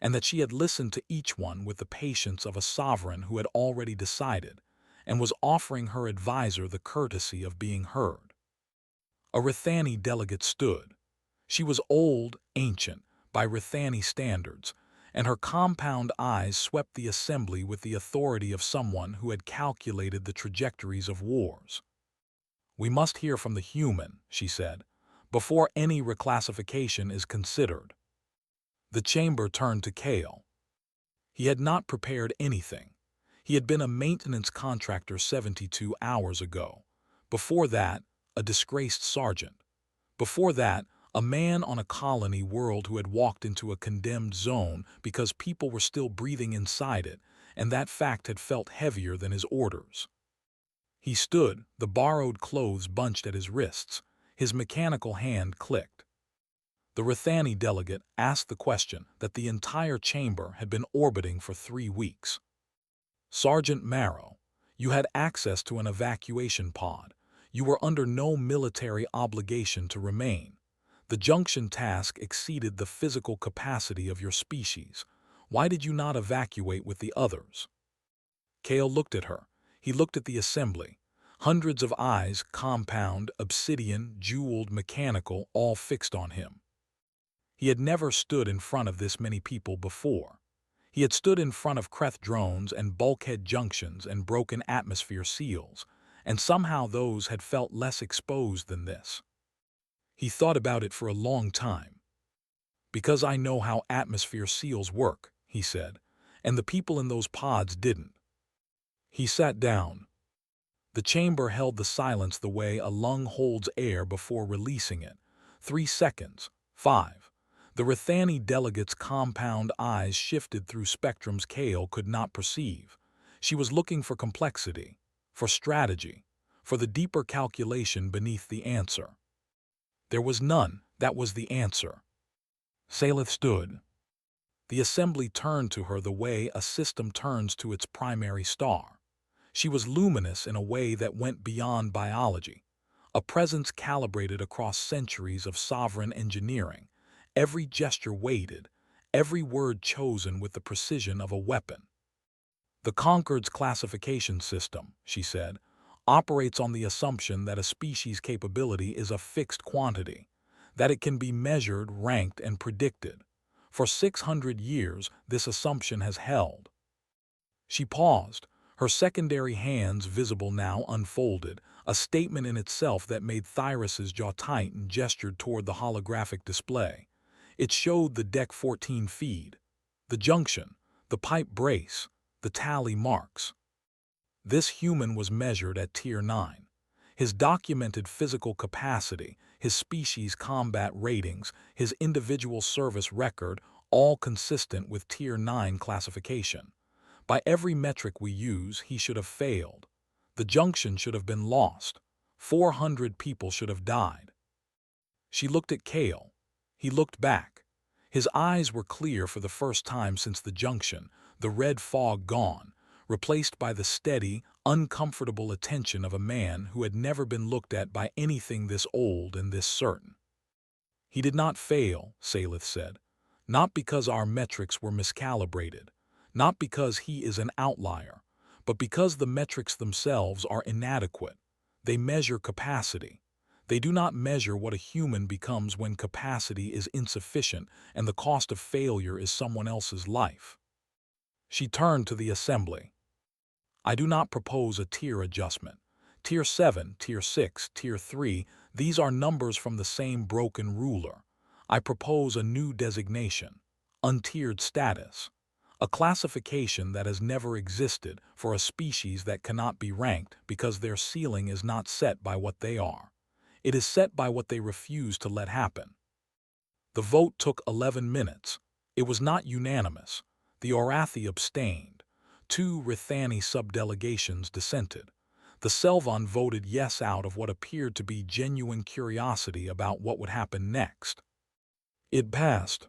and that she had listened to each one with the patience of a sovereign who had already decided, and was offering her advisor the courtesy of being heard. A Rithani delegate stood. She was old, ancient, by Rithani standards, and her compound eyes swept the assembly with the authority of someone who had calculated the trajectories of wars. "We must hear from the human," she said, "before any reclassification is considered." The chamber turned to Kale. He had not prepared anything. He had been a maintenance contractor 72 hours ago. Before that, a disgraced sergeant. Before that, a man on a colony world who had walked into a condemned zone because people were still breathing inside it, and that fact had felt heavier than his orders. He stood, the borrowed clothes bunched at his wrists. His mechanical hand clicked. The Rithani delegate asked the question that the entire chamber had been orbiting for 3 weeks. "Sergeant Marrow, you had access to an evacuation pod. You were under no military obligation to remain. The junction task exceeded the physical capacity of your species. Why did you not evacuate with the others?" Kale looked at her. He looked at the assembly. Hundreds of eyes, compound, obsidian, jeweled, mechanical, all fixed on him. He had never stood in front of this many people before. He had stood in front of Kreth drones and bulkhead junctions and broken atmosphere seals, and somehow those had felt less exposed than this. He thought about it for a long time. "Because I know how atmosphere seals work," he said, "and the people in those pods didn't." He sat down. The chamber held the silence the way a lung holds air before releasing it. 3 seconds. 5. The Rithani delegate's compound eyes shifted through spectrums Kale could not perceive. She was looking for complexity, for strategy, for the deeper calculation beneath the answer. There was none. That was the answer. Salith stood. The assembly turned to her the way a system turns to its primary star. She was luminous in a way that went beyond biology, a presence calibrated across centuries of sovereign engineering, every gesture weighted, every word chosen with the precision of a weapon. "The Concord's classification system," she said, "operates on the assumption that a species' capability is a fixed quantity, that it can be measured, ranked, and predicted. For 600 years, this assumption has held." She paused, her secondary hands visible now unfolded, a statement in itself that made Thyrus's jaw tight and gestured toward the holographic display. It showed the Deck 14 feed, the junction, the pipe brace, the tally marks. This human was measured at Tier 9. His documented physical capacity, his species combat ratings, his individual service record, all consistent with Tier 9 classification. By every metric we use, he should have failed. The junction should have been lost. 400 people should have died. She looked at Kale. He looked back. His eyes were clear for the first time since the junction, the red fog gone, replaced by the steady, uncomfortable attention of a man who had never been looked at by anything this old and this certain. "He did not fail," Salith said, "not because our metrics were miscalibrated, not because he is an outlier, but because the metrics themselves are inadequate. They measure capacity. They do not measure what a human becomes when capacity is insufficient and the cost of failure is someone else's life." She turned to the assembly. "I do not propose a tier adjustment. Tier 7, Tier 6, Tier 3, these are numbers from the same broken ruler. I propose a new designation, untiered status, a classification that has never existed for a species that cannot be ranked because their ceiling is not set by what they are. It is set by what they refuse to let happen." The vote took 11 minutes. It was not unanimous. The Orathi abstained. 2 Rithani subdelegations dissented. The Selvan voted yes out of what appeared to be genuine curiosity about what would happen next. It passed.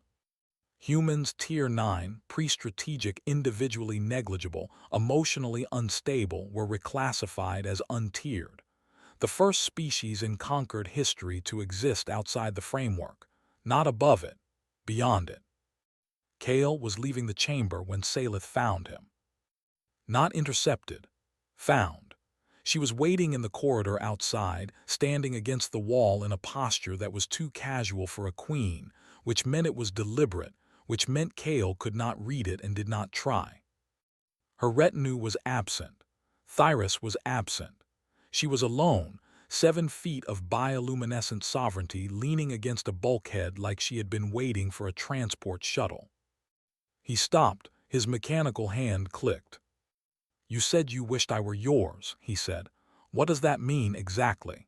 Humans Tier 9, pre-strategic, individually negligible, emotionally unstable, were reclassified as untiered. The first species in conquered history to exist outside the framework, not above it, beyond it. Kale was leaving the chamber when Salith found him. Not intercepted, found. She was waiting in the corridor outside, standing against the wall in a posture that was too casual for a queen, which meant it was deliberate, which meant Kale could not read it and did not try. Her retinue was absent. Thyrus was absent. She was alone, 7 feet of bioluminescent sovereignty leaning against a bulkhead like she had been waiting for a transport shuttle. He stopped, his mechanical hand clicked. "You said you wished I were yours," he said. "What does that mean exactly?"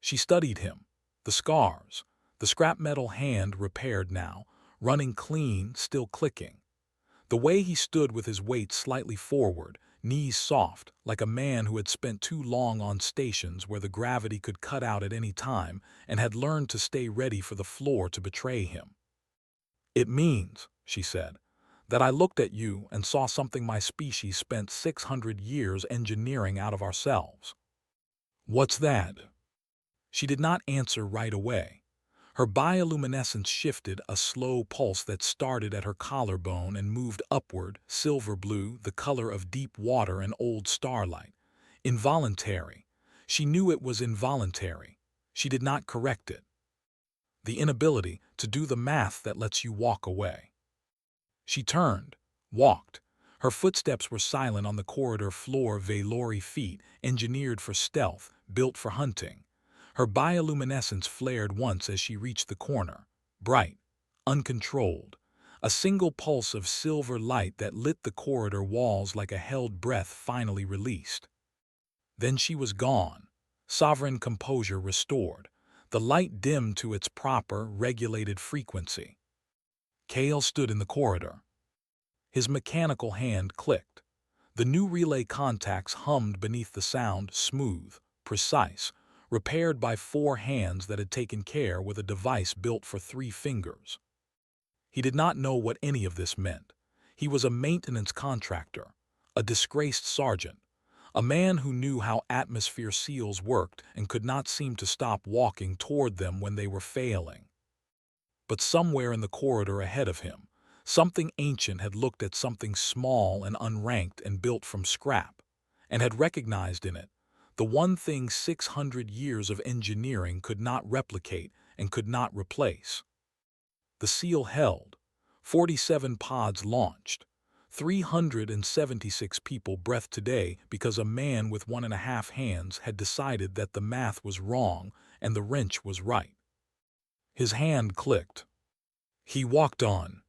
She studied him. The scars, the scrap metal hand repaired now, running clean, still clicking. The way he stood with his weight slightly forward, knees soft, like a man who had spent too long on stations where the gravity could cut out at any time and had learned to stay ready for the floor to betray him. "It means," she said, "that I looked at you and saw something my species spent 600 years engineering out of ourselves." "What's that?" She did not answer right away. Her bioluminescence shifted, a slow pulse that started at her collarbone and moved upward, silver blue, the color of deep water and old starlight. Involuntary. She knew it was involuntary. She did not correct it. The inability to do the math that lets you walk away. She turned, walked. Her footsteps were silent on the corridor floor, Veilori feet, engineered for stealth, built for hunting. Her bioluminescence flared once as she reached the corner, bright, uncontrolled, a single pulse of silver light that lit the corridor walls like a held breath finally released. Then she was gone, sovereign composure restored, the light dimmed to its proper, regulated frequency. Kale stood in the corridor. His mechanical hand clicked. The new relay contacts hummed beneath the sound, smooth, precise, repaired by 4 hands that had taken care with a device built for 3 fingers. He did not know what any of this meant. He was a maintenance contractor, a disgraced sergeant, a man who knew how atmosphere seals worked and could not seem to stop walking toward them when they were failing. But somewhere in the corridor ahead of him, something ancient had looked at something small and unranked and built from scrap, and had recognized in it the one thing 600 years of engineering could not replicate and could not replace. The seal held. 47 pods launched. 376 people breathed today because a man with 1.5 hands had decided that the math was wrong and the wrench was right. His hand clicked. He walked on.